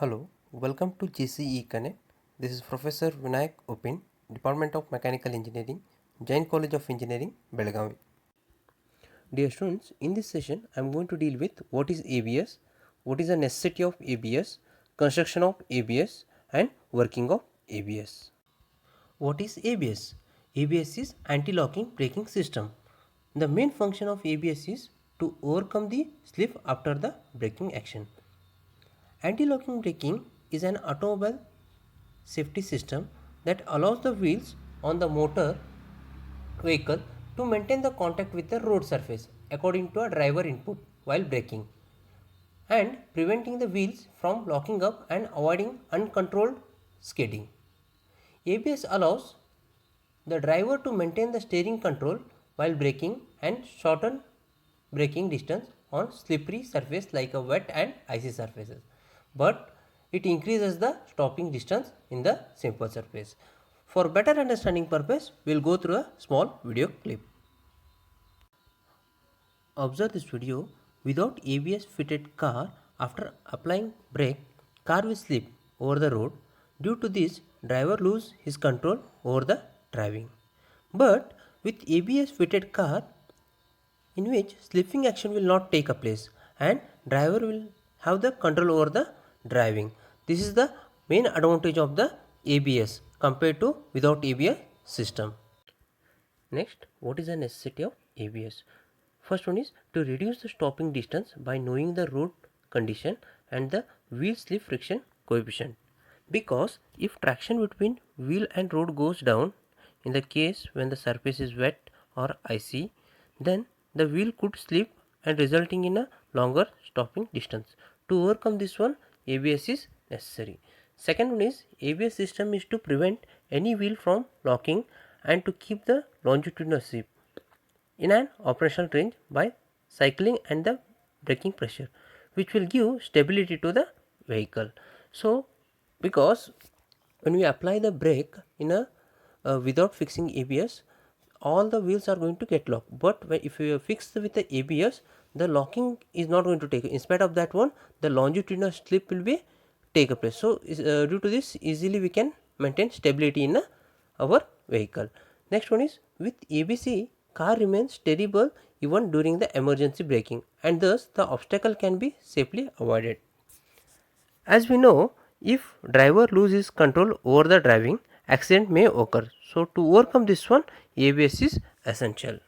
Hello, welcome to GCE Connect. This is Professor Vinayak Upin, Department of Mechanical Engineering, Jain College of Engineering, Belgavi. Dear students, in this session I am going to deal with what is ABS, what is the necessity of ABS, construction of ABS and working of ABS. What is ABS? ABS is anti-locking braking system. The main function of ABS is to overcome the slip after the braking action. Anti-locking braking is an automobile safety system that allows the wheels on the motor vehicle to maintain the contact with the road surface according to a driver input while braking and preventing the wheels from locking up and avoiding uncontrolled skidding. ABS allows the driver to maintain the steering control while braking and shorten braking distance on slippery surface like a wet and icy surfaces, but it increases the stopping distance in the simple surface. For better understanding purpose, we will go through a small video clip. Observe this video. Without ABS fitted car, after applying brake, car will slip over the road. Due to this, driver lose his control over the driving. But with ABS fitted car, in which slipping action will not take a place and driver will have the control over the driving. This is the main advantage of the ABS compared to without ABS system. Next, what is the necessity of ABS? First one is to reduce the stopping distance by knowing the road condition and the wheel slip friction coefficient. Because if traction between wheel and road goes down, in the case when the surface is wet or icy, then the wheel could slip and resulting in a longer stopping distance. To overcome this one, ABS is necessary. Second one is ABS system is to prevent any wheel from locking and to keep the longitudinal slip in an operational range by cycling and the braking pressure, which will give stability to the vehicle. So because when we apply the brake in a without fixing ABS, all the wheels are going to get locked, but if you fix with the ABS, the locking is not going to take. In spite of that one, the longitudinal slip will be take a place. So due to this, easily we can maintain stability in our vehicle. Next one is with ABC, car remains steerable even during the emergency braking, and thus the obstacle can be safely avoided. As we know, if driver loses control over the driving, accident may occur. So to overcome this one, ABS is essential.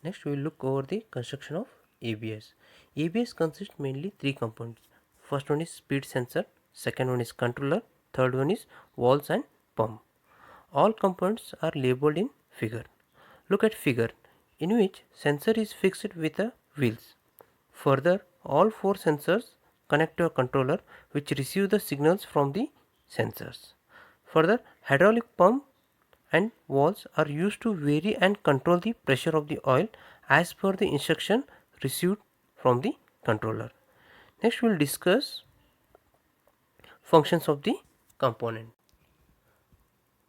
Next we will look over the construction of ABS. ABS consists mainly three components. First one is speed sensor, second one is controller, third one is valves and pump. All components are labeled in figure. Look at figure in which sensor is fixed with the wheels. Further, all four sensors connect to a controller which receive the signals from the sensors. Further, hydraulic pump and valves are used to vary and control the pressure of the oil as per the instruction received from the controller. Next we will discuss functions of the component.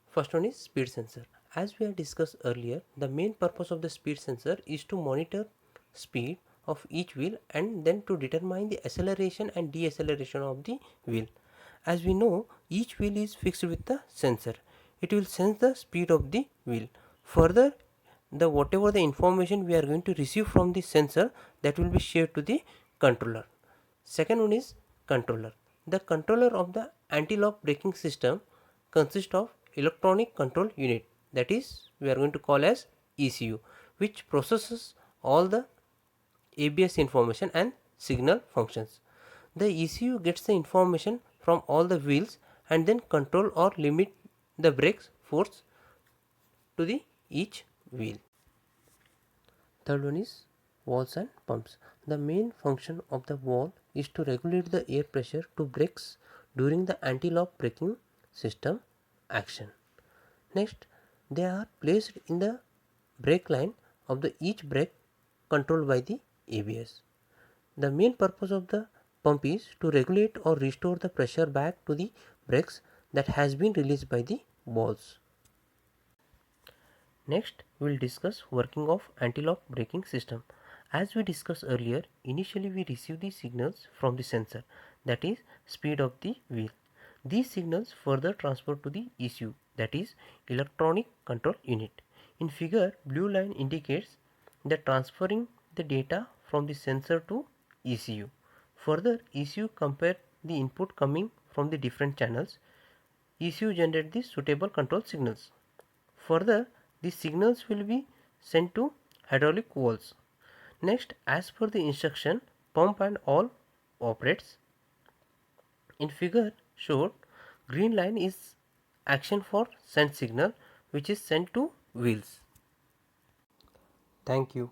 First one is speed sensor. As we have discussed earlier, the main purpose of the speed sensor is to monitor speed of each wheel and then to determine the acceleration and deceleration of the wheel. As we know, each wheel is fixed with the sensor. It will sense the speed of the wheel. Further, the whatever the information we are going to receive from the sensor, that will be shared to the controller. Second one is controller. The controller of the anti-lock braking system consists of electronic control unit, that is we are going to call as ECU, which processes all the ABS information and signal functions. The ECU gets the information from all the wheels and then control or limit the brakes force to the each wheel. Third one is valves and pumps. The main function of the valve is to regulate the air pressure to brakes during the anti-lock braking system action. Next, they are placed in the brake line of the each brake controlled by the ABS. The main purpose of the pump is to regulate or restore the pressure back to the brakes that has been released by the valves. Next, we will discuss working of anti-lock braking system. As we discussed earlier, initially we receive the signals from the sensor, that is speed of the wheel. These signals further transferred to the ECU, that is electronic control unit. In figure, blue line indicates the transferring the data from the sensor to ECU. Further, ECU compare the input coming from the different channels. ECU generate the suitable control signals. Further, these signals will be sent to hydraulic valves. Next, as per the instruction, pump and all operates. In figure showed, green line is action for send signal which is sent to wheels. Thank you.